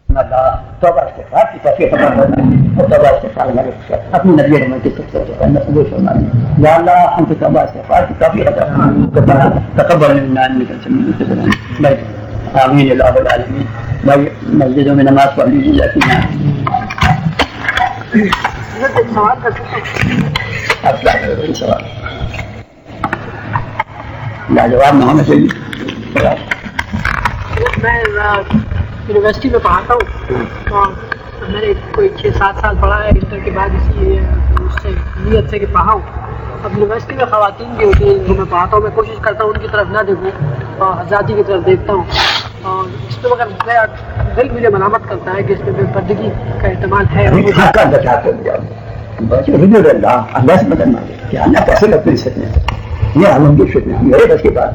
توبہ استغفار کی توفیق عطا فرما اور توبہ استغفار ہمارے اپنی نبی رحمت کی قبول فرما یا اللہ ہم کو توبہ استغفار کی توفیق عطا فرما تقبل منا انك انت السميع العليم آمین اللہ العالمین. بھائی مسجدوں میں نماز پڑھ لیجیے جاتی ہیں. اب کیا کرو سوال لاجواب نہ ہونا چاہیے. میں یونیورسٹی میں پڑھاتا ہوں اور میں نے کوئی 6-7 سال پڑھا ہے. انٹر کے بعد اسی نیت سے کہ پڑھاؤں. اب یونیورسٹی میں خواتین بھی ہوتی ہیں جو میں پڑھاتا ہوں. میں کوشش کرتا ہوں ان کی طرف نہ دیکھوں اور آزادی کی طرف دیکھتا ہوں. اور اس پہ مگر میرا دل مجھے ملامت کرتا ہے کہ اس میں بے پردگی کا احتمال ہے. اللہ سے مدد مانگے کہ اللہ کیسے لگتے ہیں یہ ہم کی فکر ہے میرے بس کے بعد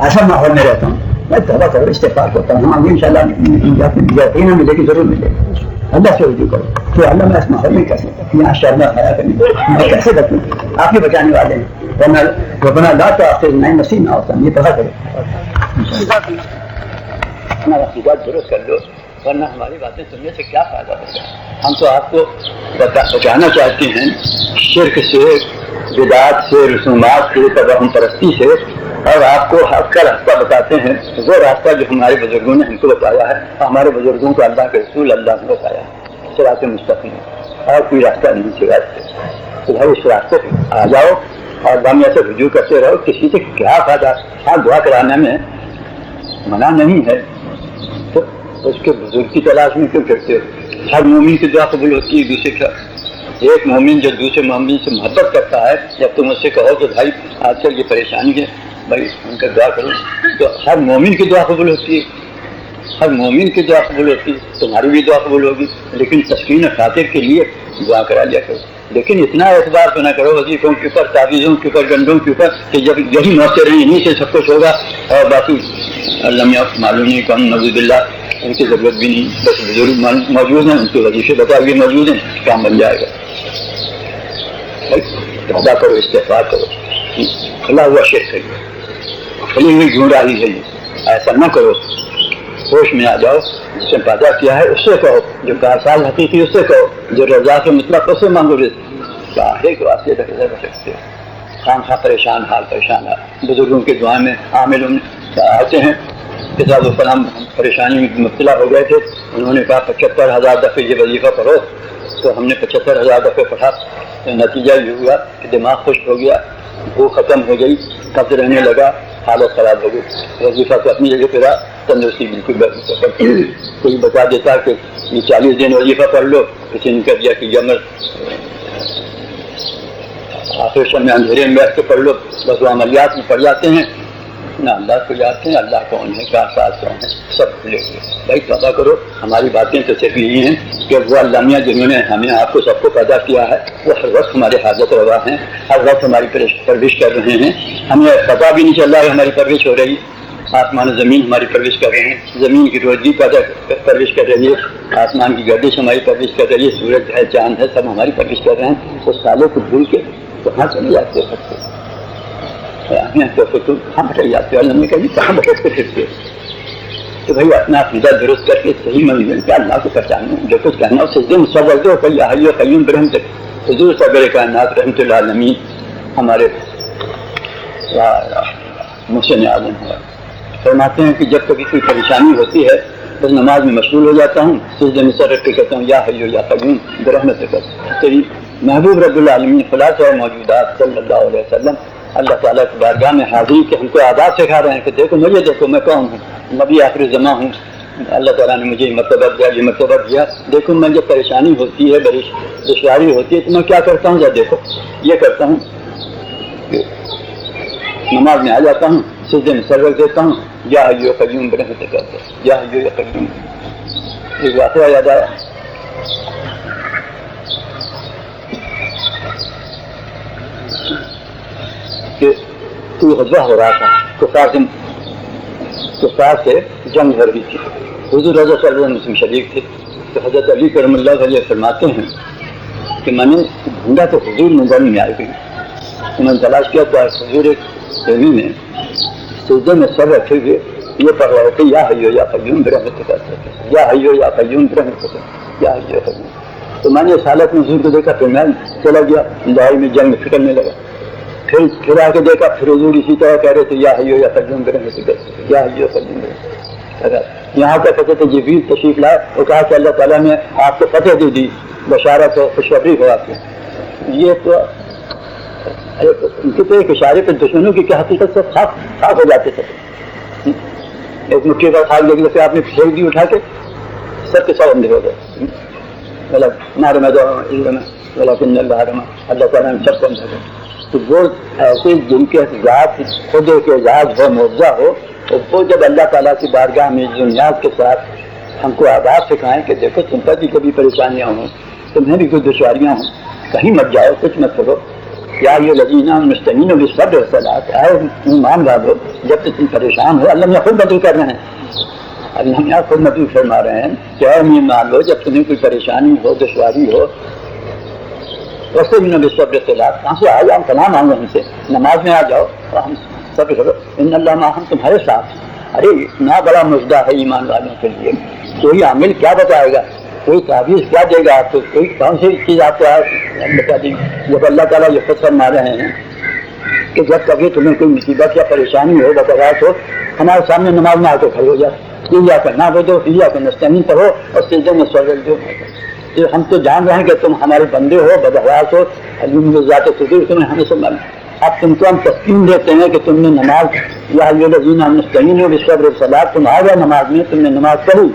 ایسا ماحول میں رہتا ہوں. میں توبہ کرو استغفار کرتا ہوں. ہم ان شاء اللہ نہ ملے گی ضرور ملے گی. اللہ سے رجوع کرو تو اللہ میں اس ماحول میں کیسے یہاں شرما حیا کریں میں کیسے رکھوں. آپ ہی بچانے والے ہیں ورنہ ربنا لا تؤاخذنا ان نسينا او اخطأنا. یہ پڑھا کرو اپنا عقیدہ درست کر لو ورنہ ہماری باتیں سننے سے کیا فائدہ ہوگا. ہم تو آپ کو بچانا چاہتے ہیں شرک سے بدعات سے رسومات سے توہم پرستی سے اور آپ کو حق کا راستہ بتاتے ہیں وہ راستہ جو ہمارے بزرگوں نے ہم کو بتایا ہے. ہمارے بزرگوں کو اللہ کے رسول اللہ نے بتایا ہے صراط مستقیم اور کوئی راستہ نہیں سوائے سے. تو بھائی اس راستے پہ آ جاؤ اور بامیہ سے رجوع کرتے رہو. کسی سے کیا فائدہ. ہاں دعا کرانے میں منع نہیں ہے تو اس کے بزرگ کی تلاش میں کیوں کرتے ہو. ہر مومن کی دعا قبول ہوتی ہے دوسرے کا. ایک مومن جو دوسرے مومن سے محبت کرتا ہے جب تم اس سے کہو کہ بھائی آج کل یہ پریشانی ہے بھائی ان کا دعا کرو تو ہر مومن کی دعا قبول ہوتی ہے. ہر مومن کی دعا قبول ہوتی ہے. تمہاری بھی دعا قبول ہوگی لیکن تسکین خاطر کے لیے دعا کرا لیا کرو. لیکن اتنا اعتبار تو نہ کرو وظیفوں کے اوپر تعویذوں کے اوپر گنڈوں کے اوپر کہ جب یہی موثر ہیں انہیں سے سب کچھ ہوگا اور باقی اللہ معلوم نہیں کون نعوذ باللہ ان کی ضرورت بھی نہیں. بس بزرگ موجود ہیں ان کے وظیفے بتا ہوئے موجود ہیں کام بن جائے گا. توبہ کرو استغفار کرو. کھلا ہوا شرک ہے کھلی ہوئی گمراہی ہے. ایسا نہ کرو. ہوش میں آ جاؤ. جس نے پیدا کیا ہے اس سے کہو. جو کارساز حقیقی اس سے کہو. جو رضا کے مطلق اس سے مانگو. کاہے کے واسطے تک کر سکتے ہو. خام خواہ پریشان حال پریشان ہے. بزرگوں کے دعا میں عامل آتے ہیں کتاب الکلام پریشانی میں مبتلا ہو گئے تھے. انہوں نے کہا 75,000 دفعے یہ وظیفہ پڑھو. تو ہم نے 75,000 دفعے پڑھا. نتیجہ یہ ہوا کہ دماغ خشک ہو گیا بھوک ختم ہو گئی قبض رہنے لگا حالت خراب ہو گئی. وظیفہ تو اپنی جگہ پہ رہا تندرستی بالکل. کوئی بتا دیتا کہ یہ 40 دن وظیفہ پڑھ لو. کسی نے کہہ دیا کہ یہ آپریشن میں اندھیرے میں بیٹھ کے پڑھ لو. بس وہ عملیات میں پڑ جاتے ہیں نہ اللہ کو جاتے ہیں. اللہ کون ہے کیا ساتھ کون ہے سب بھولے ہوئے. بھائی توبہ کرو. ہماری باتیں تو صرف یہی ہیں کہ وہ علامہ جنہوں نے ہمیں آپ کو سب کو پیدا کیا ہے وہ ہر وقت ہمارے حاجت روا ہیں. ہر وقت ہماری پرورش کر رہے ہیں. ہمیں پتہ بھی نہیں چل رہا ہے ہماری پرورش ہو رہی. آسمان و زمین ہماری پرورش کر رہے ہیں. زمین کی روزی پرورش کر رہی ہے. آسمان کی گردش ہماری پرورش کر رہی ہے. سورج ہے چاند ہے سب ہماری پرورش کر رہے ہیں. اس سالوں کو بھول کے کہاں چلے جاتے ہیں. تو تم کہاں بھٹک جاتے ہو. اللہ نے کہا کہاں بھٹکتے پھرتے. تو بھائی اپنا عقیدہ درست کر کے صحیح مل کیا اللہ کو پہچانو. جو کچھ کہنا اس دن صبر دو کہ حی قیوم برحمتک. حضور صبر کائنات رحمۃ العالمین ہمارے محسن اعظم ہوا فرماتے ہیں کہ جب کبھی کوئی پریشانی ہوتی ہے بس نماز میں مشغول ہو جاتا ہوں. سجدے میں سر رکھ کے کہتا ہوں یا حی یا قیوم برحمتک. تیری محبوب رب العالمین خلاصہ موجودات صلی اللہ علیہ وسلم اللہ تعالیٰ کی بارگاہ میں حاضری کے ہم کو آداب سکھا رہے ہیں کہ دیکھو مجھے دیکھو میں کون ہوں. نبی آخر زماں ہوں. اللہ تعالیٰ نے مجھے مرتبہ دیا یہ مرتبہ دیا. دیکھو میں جب پریشانی ہوتی ہے دشواری ہوتی ہے تو میں کیا کرتا ہوں. جب دیکھو یہ کرتا ہوں کہ نماز میں آ جاتا ہوں سجدے میں سر رکھ دیتا ہوں یا حی قیوم برحمتک کرتا ہوں یا حی قیوم. ایک واقعہ یاد آیا کہ کوئی غزوہ ہو رہا تھا کفار سے جنگ ہو رہی تھی. حضور رضا صلی اللہ علیہ وسلم شریک تھے. تو حضرت علی کرم اللہ علیہ فرماتے ہیں کہ میں نے ڈھونڈا تو حضور نظر میں آئی گئی. تو میں نے تلاش کیا تو حضور ایک دیوی میں سجدے میں سر رکھے ہوئے یہ پڑھ رہے تھے یا حی یا قیوم برحمتک. یا حیو یا قیوم برحمتک یا حیو یا قیوم. تو میں نے اس حالت میں حضور کو دیکھا، پھر میں چلا گیا دہائی میں جنگ میں پھرنے لگا. پھر آ کے دیکھا، پھر حضور اسی طرح کہہ رہے تھے یا حیو یا قیوم برحمتک یا حیو یا قیوم برحمتک. یہاں تک حضرت جبریل تشریف لائے اور کہا کہ اللہ تعالیٰ نے آپ کو فتح دے دی، بشارت ہو، خوشخبری ہو آپ کو. یہ تو ان کے تو ایک اشارے پہ دشمنوں کی کیا حقیقت سے صاف ہو جاتے تھے. ایک مٹھی کا خاک دیکھ لیتے آپ نے پھینک دی اٹھا کے، سب کے سب اندھے ہو گئے. اللہ تعالیٰ نے سب کو اندھا کر. تو وہ ایسے جن کے ذات خود ایک اعزاز ہو، معجزہ ہو، وہ جب اللہ تعالیٰ کی بارگاہ میں دنیات کے ساتھ ہم کو آداب سکھائیں کہ دیکھو تم پر بھی کبھی پریشانیاں ہوں، تمہیں بھی کوئی دشواریاں ہوں، کہیں مت جاؤ، کچھ مت کرو. یا یہ لذیذ مستعین و بالصبر والصلاۃ، آئے ایمان والو جب تم پریشان ہو، اللہ خود مدعو کر رہے ہیں، اللہ خود مدعو فرما رہے ہیں کہ اے ایمان والو جب تمہیں کوئی پریشانی ہو، دشواری ہو، ویسے بھی بالصبر والصلاۃ، کہاں سے آ جاؤ، کلام مانگو ہم سے، نماز میں آ جاؤ اور ہم صبر کرو، ان اللہ معہم، تمہارے ساتھ. ارے اتنا بڑا مژدہ ہے ایمان والوں کے لیے. کوئی عامل کیا بتائے گا، کوئی تعویذ کیا دے گا آپ کو، کوئی کون سی چیز آپ کو بتا دیں گے. جب اللہ تعالیٰ یہ خود فرما رہے ہیں کہ جب کبھی تمہیں کوئی مصیبت یا پریشانی ہو، بغاوت ہو، ہمارے سامنے نماز میں آ کے کھڑے ہو جائے، یا کرنا وہ دو یا کر نستعین پڑھو اور سجدے میں سو دو. ہم تو جان رہے ہیں کہ تم ہمارے بندے ہو، بدحواس ہو، ذات صدور تمہیں ہمیں سے معلوم. اب تم کو ہم تسکین دیتے ہیں کہ تم نے نماز یا الذین مستعین بالصبر والصلاۃ، تم آ گئے نماز میں، تم نے نماز پڑھی،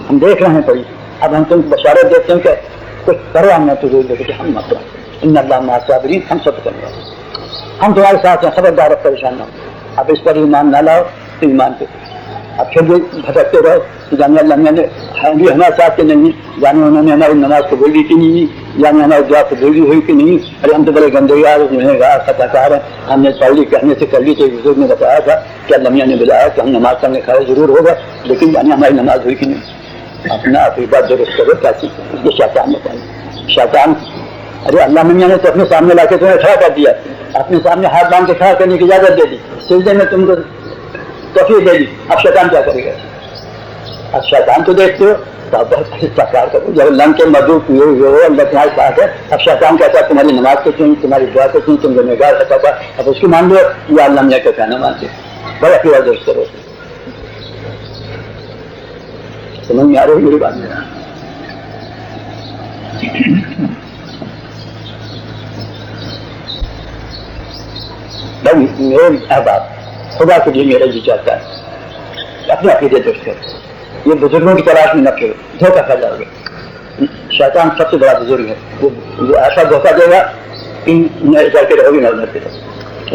ہم دیکھ رہے ہیں پڑھی. اب ہم تم کو بشارت دیتے ہیں کہ کچھ کرو، ہم نہ تو دیکھتے ہم مت کرو، ان اللہ مع الصابرین، ہم سب کریں گے، ہم تمہارے ساتھ ہیں، خبردار پریشان نہ ہو. اب اس پر ایمان نہ لاؤ تو ایمان پہ اب پھر بھی بھٹکتے رہو. جانے اللہ نے بھی ہمارے ساتھ کے نہیں، جانے انہوں نے ہماری نماز قبول بھی کی نہیں، جانے ہماری دعا قبول بھی ہوئی کہ نہیں. ارے ہم تو بڑے گندے یار، خطا کار ہیں، ہم نے پہلی کہنے سے کر لی تھی. بزرگ نے بتایا تھا کہ اللہ میاں نے بلایا کہ ہم نماز پڑھنے کھڑے ضرور ہوگا، لیکن جانے ہماری نماز ہوئی کہ نہیں. اپنا عقیدہ درست کرو. کیسی یہ شیطان بتائیں، شیطان. ارے اللہ میاں نے تو اپنے سامنے لا کے تمہیں کھڑا کر دیا، اپنے سامنے ہاتھ باندھ کے کھڑا کرنے کی اجازت دے دی، سجدے میں تم کو توفیق دے دی. اب شیطان کیا کرے گا؟ اب شیطان کو دیکھتے ہو تو اب استغفار کرو. جب اللہ کے مدعو کیے ہوئے ہو، اللہ تمہارے ساتھ ہے. اب شیطان کہتا ہے تمہاری نماز کو چن، تمہاری دعا کو چن، تم گنہگار خطا کار، اب اس کو مان لو یا اللہ میاں کا کہنا مانتے. بڑا عقیدہ درست کرو. سمجھ میں آ رہی میری بات؟ میرے احباب، خدا کے لیے میرا جی چاہتا ہے اپنے عقیدے درست کرو. یہ بزرگوں کی تلاش میں نہ کرو، دھوکہ کھا جاؤ گے. شیطان سب سے بڑا بزرگ ہے، وہ ایسا دھوکہ دے گا کہ کر کے رہو گی نہ ادھر کے.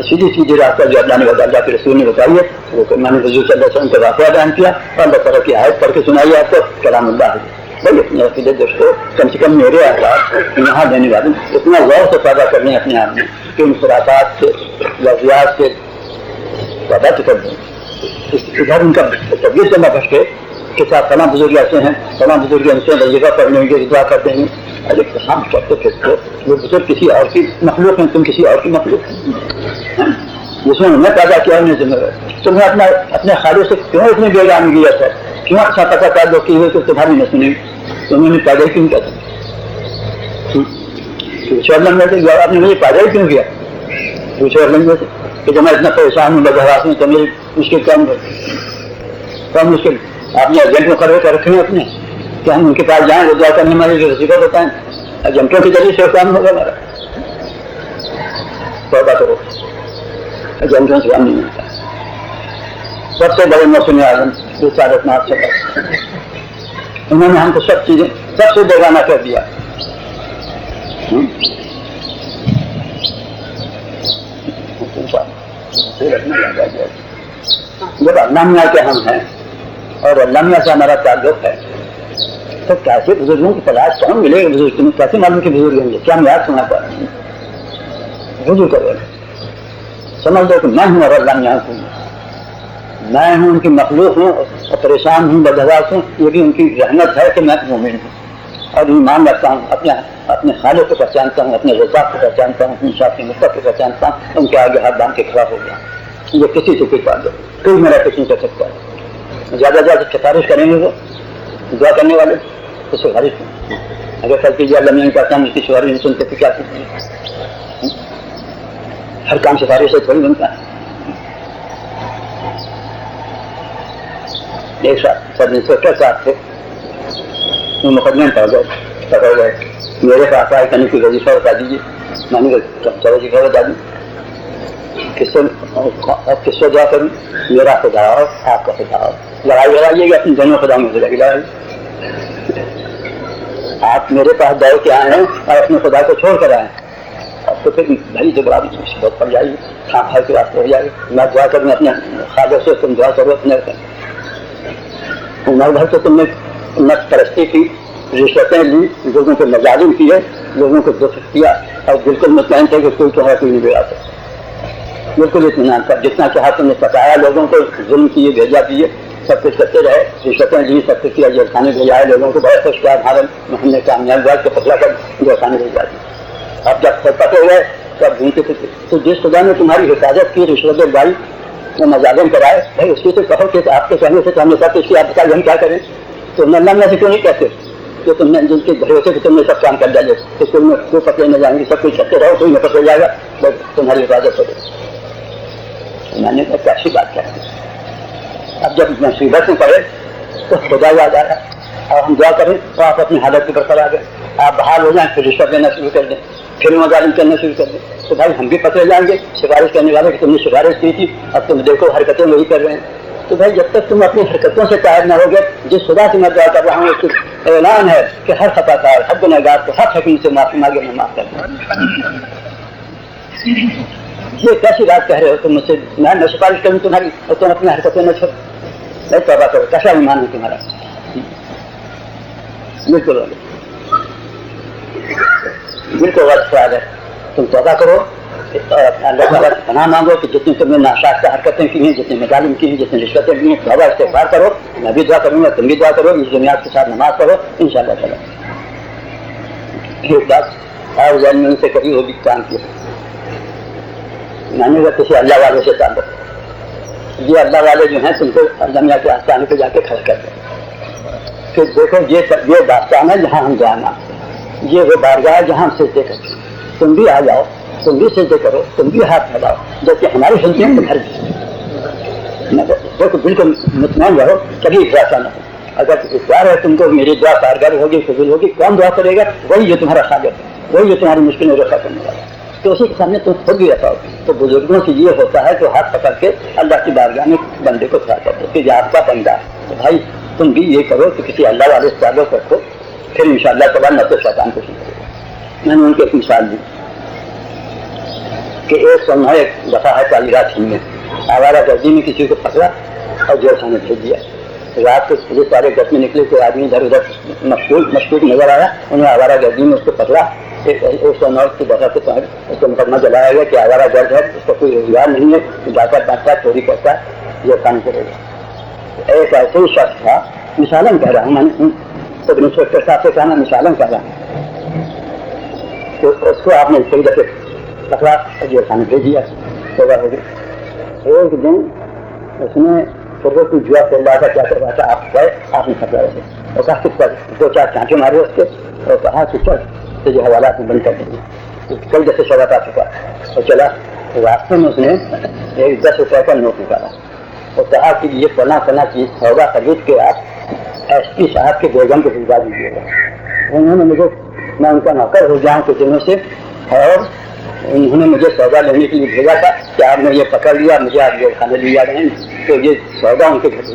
سیدھی سیدھی راستہ جو اللہ نے بتایا، اللہ کے رسول نے بتائی ہے، وہ میں نے حضور صلی اللہ علیہ وسلم کا واقعہ بیان کیا اور اللہ تعالیٰ کی آیت پڑھ کے سنائی آپ کو. کلام اللہ ہے بھائی. اپنے عقیدے دوستوں، کم سے کم میرے احباب یہاں دینے والے اتنا غور سے پیدا کر لیں اپنے آپ میں کہ ان خرافات سے، لفظیات سے پیدا کر دیں. ادھر ان کا طبیعت سے نہ بھٹکے کہ صاحب فلاں بزرگ ایسے ہیں، فلاں بزرگ ان سے وظیفہ پڑھنے کے دعا کرتے ہیں. ارے ہم کرتے پھرتے وہ بزرگ کسی اور کی مخلوق ہیں، تم کسی اور کی مخلوق ہیں. جس میں ہمیں پیدا کیا انہیں ذمہ ہے. تمہیں اپنے خالق سے کیوں اتنی بیگانگی کیا تھا؟ کیوں اچھا پتا کر دو کہ ہوئے تو تمہاری نہ سنی؟ تمہیں نے پیدا ہی کیوں کیا تھا؟ آپ نے مجھے پیدا ہی کیوں کیا؟ دوسرے لنگویج کہ جب میں اتنا پریشان ہوں بغاس میں تو میری مشکل کم مشکل. آپ نے ایجنٹ مقرر کر رکھے ہیں اپنے کہ ہم ان کے پاس جائیں، وہ دعا کرنے والے جو رسیقہ بتائیں. ایجنٹوں کے ذریعے سے کام ہوگا ہمارا. توبہ کرو، ایجنٹوں سے کام نہیں ہوتا. سب سے بڑے موسم اعظم رسالت ناز سے انہوں نے ہم کو سب چیزیں سب سے بیگانہ کر دیا. جب اللہ میاں کے ہم ہیں اور اللہ میاں سے ہمارا تعلق ہے تو کیسے بزرگوں کی تلاش کون ملے گا؟ بزرگ تمہیں کیسے معلوم کہ بزرگ ہوں گے؟ کیا ہم یاد سنا پا رہے ہیں؟ رجوع کرو، سمجھ دو کہ میں ہوں اور اللہ میاں ہوں. میں ہوں ان کی مخلوق ہوں اور پریشان ہوں، بدحواس ہوں. یہ بھی ان کی رحمت ہے کہ میں مومن ہوں اور ایمان رکھتا ہوں، اپنے خالق کو پہچانتا ہوں، اپنے رزاق کو پہچانتا ہوں، اپنے شاخ مستق کو پہچانتا ہوں. ان کے آگے ہاتھ باندھ کے کھڑا ہو گیا. یہ کسی سے کوئی بات نہیں، کوئی میرا کچھ نہیں کر سکتا ہے. زیادہ زیادہ سفارش کریں گے وہ دعا کرنے والے تو سفارش اگر کل کیجیے اللہ نہیں کرتا ہم اس کی سفارش نہیں سنتے تو کیا کیجیے؟ ہر کام سفارش سے تھوڑی بنتا ہے. ایک ساتھ سب انسپیکٹر صاحب تھے وہ مقدمے میں پڑ گئے میرے پاس آئے کہنے کی وظیفہ بتا دیجیے. میں نے کہا وظیفہ بتا دی کس سے دعا کروں؟ میرا خدا ہو آپ کا خدا ہو. لڑائی لڑائیے گا اپنے دونوں خدا میں لگی لڑائی. آپ میرے پاس دعوت کے آئے ہیں اور اپنے خدا کو چھوڑ کر آئے ہیں اور تو پھر بھری جگہ بھی بہت پڑ جائے گی. کھاں کھا کے واسطے ہو جائے گی. میں دعا کروں اپنے خالق سے تم دعا کرو اپنے عمر بھر تو تم نے نت پرستی کی رشوتیں لی لوگوں کو مظالم کیے لوگوں کو دکھ کیا اور بالکل مطمئن تھے کہ کوئی تو ہے کوئی نہیں بگڑا سکتا. بالکل اطمینان تھا. جتنا چاہا تم نے پکایا لوگوں کو ظلم کیے بھیجا کیے سب کچھ کرتے رہے رشوتیں لی سب کچھ کیا جیل خانے بھیجا ہے لوگوں کو بڑے خوش کیا ہمارے ہم نے کامیاب ہوا کہ پتلا کر جیل خانے بھیجا دی. اب جب پتہ ہو گئے تب گھومتے پھرتے تو جس خدا نے تمہاری حفاظت کی رشوتیں ڈالی وہ مظالم کرائے بھائی اس کی تو کہو کہ آپ کے کہنے سے تو ہم نے سب کچھ کیا ہم کیا کریں؟ تو اللہ سے کیوں نہیں کہتے کہ تم نے جن کے بھروسے کہ تم نے سب کام کر ڈالے تو تم نے کوئی پکڑے نہ جائیں گے سب کچھ کرتے رہو کوئی نہ پکڑ جائے گا بس تمہاری حفاظت ہو گئی. میں نے کہا ایسی بات کیا ہے. اب جب مصیبت میں پڑے تو خدا یاد آیا اور ہم دعا کریں تو آپ اپنی حالت کے برقرار آ گئے. آپ بحال ہو جائیں پھر رشوت دینا شروع کر دیں پھر مظالم کرنا شروع کر دیں تو بھائی ہم بھی پکڑے جائیں گے. سفارش کرنے والے کہ تم نے سفارش کی تھی اب تم دیکھو حرکتیں وہی کر رہے ہیں. تو بھائی جب تک تم اپنی حرکتوں سے قائد نہ ہوگے جس خدا سے میں دعا کر رہا ہوں اس اعلان ہے کہ ہر خطا کار ہر گنہگار کو ہر حکیم سے معافی مانگے میں معاف کر دوں. یہ کیسی بات کہہ رہے ہو تم مجھ سے؟ میں سفارش کروں تمہاری اور تم اپنی حرکتیں نہ چھوڑ. نہیں توبہ کرو. کیسا ایمان ہے تمہارا؟ بالکل بالکل وقت خیال ہے. تم توبہ کرو اللہ تعالیٰ سے پناہ مانگو کہ جتنی تم نے ناشائستہ حرکتیں کی ہیں جتنے مظالم کی ہیں جتنے رشوتیں کی ہیں توبہ استغفار کرو. میں بھی دعا کروں گا تم بھی دعا کرو. اس بنیاد کے ساتھ نماز پڑھو انشاءاللہ تعالیٰ. ایک بات اور میں سے کبھی وہ بھی کام کیا میں نے کہا کسی اللہ والے سے تعلق یہ اللہ والے جو ہیں تم کو دنیا کے آستانے پہ جا کے کھڑا کر دیں کہ دیکھو یہ داستان ہے جہاں ہم جانا یہ وہ بارگاہ ہے جہاں ہم سجدے کرتے تم بھی آ جاؤ تم بھی سجدے کرو تم بھی ہاتھ پھیلاؤ جبکہ ہماری سنتے ہیں گھر بھی دیکھو بالکل مطمئن رہو کبھی افراد نہ ہو. اگر اقرار ہے تم کو میری دعا کارگر ہوگی قبول ہوگی کون دعا کرے گا؟ وہی جو تمہارا خالق ہے وہی جو تمہاری مشکلیں رفع کرنے والا ہے. تو اسی کے سامنے تم خود بھی رکھاؤ. تو بزرگوں سے یہ ہوتا ہے کہ ہاتھ پکڑ کے اللہ کی بارگاہ میں بندے کو کھڑا کر دو کہ یہ آپ کا بندہ ہے. تو بھائی تم بھی یہ کرو کہ کسی اللہ والے سے تعلق رکھو پھر انشاءاللہ تعالیٰ نہ تو شیطان کو سیکھو. میں نے ان کو ایک مثال دی کہ ایک سمجھا ایک دفعہ ہے تعلیرات ہند میں آوارہ گردی میں کسی کو پکڑا اور جیل خانے بھیج دیا. رات کو پولیس والے گھر میں نکلے کوئی آدمی ادھر ادھر مشکوک نظر آیا انہیں آوارہ گردی میں اس کو پکڑا. 109 کی دفعہ سے اس کو مقدمہ چلایا گیا کہ آوارہ گرد ہے اس کا کوئی روزگار نہیں ہے ڈاکہ بانٹتا چوری کرتا ہے یہ کام کرے گا. ایک ایسے ہی شخص تھا مثالن کہہ رہا ہوں میں نے سب انسپیکٹر صاحب سے کہا میں مثالن کہہ رہا ہوں تو اس کو آپ نے صحیح دفعہ پکڑا اور جیل خانے بھیج دیا. توبہ ہو گئی. ایک دن اس نے کوئی جوا کھیل رہا تھا کیا کر رہا تھا آپ گئے آپ نے پکڑا رہے اور کہا کہ 2-4 چانٹے مارے اس کے اور کہا کہ چل تجھے حوالات میں بند کر دیں گے. کئی دفعے سوگات آ چکا اور چلا راستے میں اس نے ایک 10 روپئے کا نوٹ نکالا اور کہا کہ یہ فلاں فلاں چیز ہوگا خرید کے آپ SP صاحب کے بیگم کو بھجوا دیجیے گا. انہوں نے مجھے میں ان کا نوکر ہو جاؤں کچھ دنوں سے اور انہوں نے مجھے سودا لینے کے لیے بھیجا تھا کہ آپ نے یہ پکڑ لیا مجھے آپ جیل خانے لے جا رہے ہیں تو یہ سودا ان کے گھر.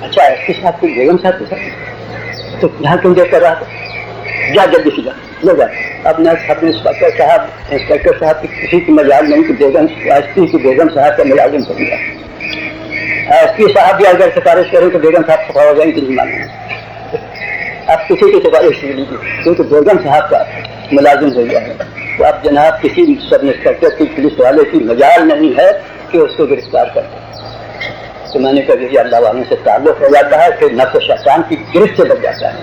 اچھا SP صاحب کی بیگم صاحب کے ساتھ تو یہاں کیوں دیکھ کر رہا تھا جا جلدی سے جا لے جا. اپنے انسپیکٹر صاحب کی کسی کی مجال نہیں کہ بیگم SP کی بیگم صاحب کا ملازم کر دیا. SP صاحب بھی اگر سفارش کریں تو بیگم صاحب خفا ہو جائیں کہ نہیں مانیں. اب کسی کی سفارش نہیں لیجیے کیونکہ بیگم صاحب کا ملازم ہو گیا ہے. تو اب جناب کسی سب انسپیکٹر کی پولیس والے کی مجال نہیں ہے کہ اس کو گرفتار کر دیں. تو میں نے کہا یہ اللہ والوں سے تعلق ہو جاتا ہے پھر نفس و شیطان کی گرفت سے بچ جاتا ہے.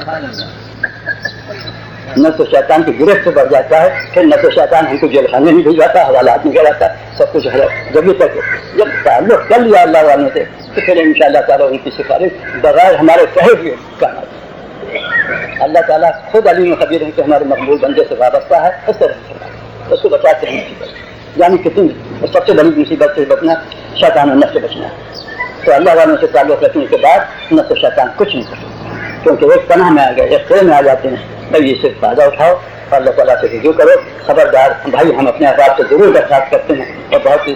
نفس و شیطان کی گرفت سے بڑھ جاتا ہے پھر نفس و شیطان ہم کو جیل خانے نہیں بھجواتا حوالات نہیں کراتا سب کچھ ہے. جب تعلق کر لیا اللہ والوں سے تو پھر انشاءاللہ تعالیٰ ان کی سفارش بغیر ہمارے کہے ہوئے کام آتی. اللہ تعالیٰ خود علیم خبیر ہے کہ ہمارے مقبول بندے سے وابستہ ہے، اس طرح سے اس کو بچاتے ہیں مصیبت، یعنی کتنی سب سے بڑی مصیبت سے بچنا شیطان و نفس سے بچنا ہے۔ تو اللہ والوں سے تعلق رکھنے کے بعد نفس شیطان کچھ نہیں کرتا، کیونکہ ایک پناہ میں آ گئے، ایک خیر میں آ جاتے ہیں۔ بھائی اس سے فائدہ اٹھاؤ اور اللہ تعالیٰ سے رجوع کرو۔ خبردار بھائی ہم اپنے احباب سے ضرور درخواست کرتے ہیں، اور بہت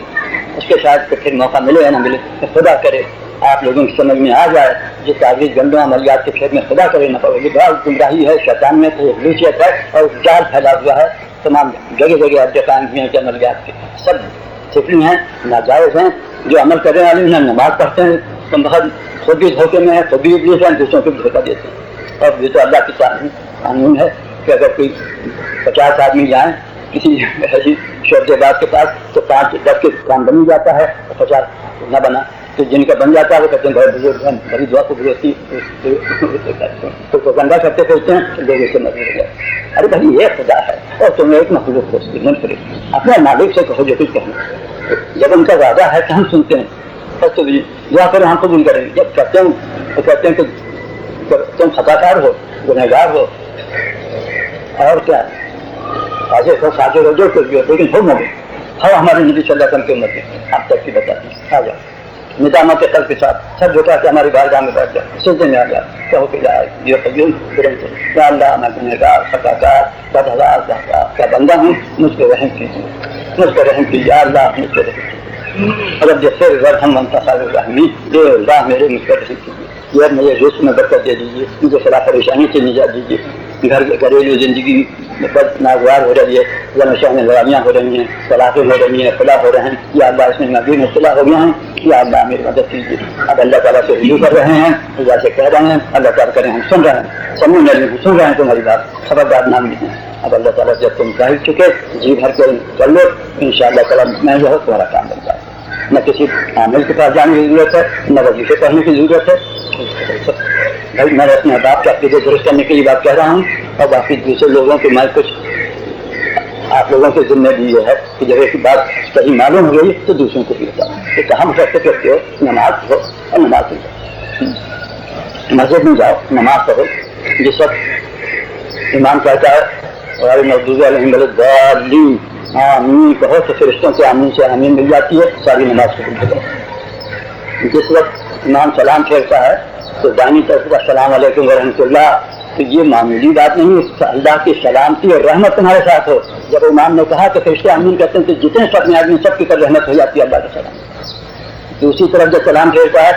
اس کے شاید پھر موقع ملے یا نہ ملے، خدا کرے آپ لوگوں کی سمجھ میں آ جائے جس تعویذ گندوں عملیات کے پھیر میں خدا کرے نہ پڑے، یہ بہت گمراہی ہے، شیطان میں تو خلوصیت ہے اور جال پھیلا ہوا ہے، تمام جگہ جگہ اب قائم ہوئے ہیں کہ عملیات کے سب صفری ہیں، ناجائز ہیں۔ جو عمل کرنے والے ہیں نماز پڑھتے ہیں تو بہت خود بھی دھوکے میں ہے، خود بھی ابلیس ہیں، دوسروں کو بھی دھوکہ دیتے ہیں۔ اور یہ تو اللہ کی قانون ہے کہ اگر کوئی 50 آدمی جائیں کسی ایسی شعبے باز کے پاس تو 5-10 کے کام بن جاتا ہے اور 50 نہ بنا، تو جن کا بن جاتا ہے وہ کہتے ہیں بڑے بزرگ ہیں، بڑی دعا قبول ہوتی تو گندا کرتے پھرتے ہیں لوگ اسے مدد ہو جائے۔ ارے بھائی یہ خدا ہے اور تم ایک مخلوق ہو، منفرد، اپنے مالک سے کہو جو کچھ کہنا، جب ان کا وعدہ ہے کہ ہم سنتے ہیں بس تو دعا کرو ہم قبول کریں گے، جب کہتے ہیں تو کہتے ہیں کہ تم خطا کار ہو، گنہگار ہو، اور کیا حاضر ہو ساجر ہو جو کچھ بھی ہو، لیکن ہو مگر ہاں ہمارے نبی صلی اللہ علیہ وسلم کی امت ہے، آپ تک کی بتاتے ہیں، آ جاؤ ندامت کے قلب کے ساتھ سب جھکا کے ہماری بارگاہ میں بیٹھ جائے، سجدے میں آ جائے، کہو کہ یہ قیوم ترنت یا اللہ میں گنہگار خطا کار بدحضار کا بندہ ہوں، مجھ پہ رحم کیجیے، مجھ پہ رحم کیجیے یا اللہ، مجھ پہ رحم کیجیے، اور اب جیسے رحم منتخب الرحمی دے اللہ میرے مجھ پر رحم کیجیے، یہ مجھے رزق میں برکت دے دیجیے، مجھے خلا پریشانی سے نجات دیجیے، گھریلو زندگی بد ناگوار ہو رہی ہے، زمین شہر میں لڑائیاں ہو رہی ہیں، طلاقیں ہو رہی ہیں، خلا ہو رہے ہیں، یا اللہ اس میں نبی مبتلا ہو گیا ہیں، یا اللہ میری مدد کیجیے۔ اب اللہ تعالیٰ سے رجوع کر رہے ہیں، اللہ سے کہہ رہے ہیں، اللہ تعالیٰ کریں ہم سن رہے ہیں، سمجھ سن رہے ہیں تمہاری بات، خبردار نام نہیں ہے۔ اب اللہ تعالیٰ جب تم ظاہر چکے جی بھر کے کر لو، ان شاء اللہ تعالیٰ میں جو ہے تمہارا کام بن جائے، نہ کسی عامل کے پاس جانے کی ضرورت ہے، نہ وظیفے پڑھنے کی ضرورت ہے۔ بھائی میں اپنے احباب کے عقیدے درست کرنے کے لیے بات کہہ رہا ہوں، اور باقی دوسرے لوگوں کو میں کچھ آپ لوگوں کے ذمہ بھی یہ ہے کہ جب ایک بات صحیح معلوم ہو گئی تو دوسروں کو بھی بتاؤ کہ کہاں مشقت کرتے ہو، نماز ہو اور نماز پڑھو، مسجد میں جاؤ نماز پڑھو، جس وقت امام کہتا ہے اور مغضوب علیہم الضالین آمین کہو تو فرشتوں سے آمین سے آمین مل جاتی ہے، ساری نماز قبول ہو جاتی ہے۔ جس وقت امام سلام پھیرتا ہے تو دائیں طرف کا السلام علیکم ورحمۃ اللہ، تو یہ معمولی بات نہیں ہے، اللہ کی سلامتی اور رحمت تمہارے ساتھ ہو۔ جب امام نے کہا کہ فرشتے آمین کہتے ہیں تو جتنے سب آدمی سب کی طرف رحمت ہو جاتی ہے اللہ کے سلام۔ دوسری طرف جب سلام پھیرتا ہے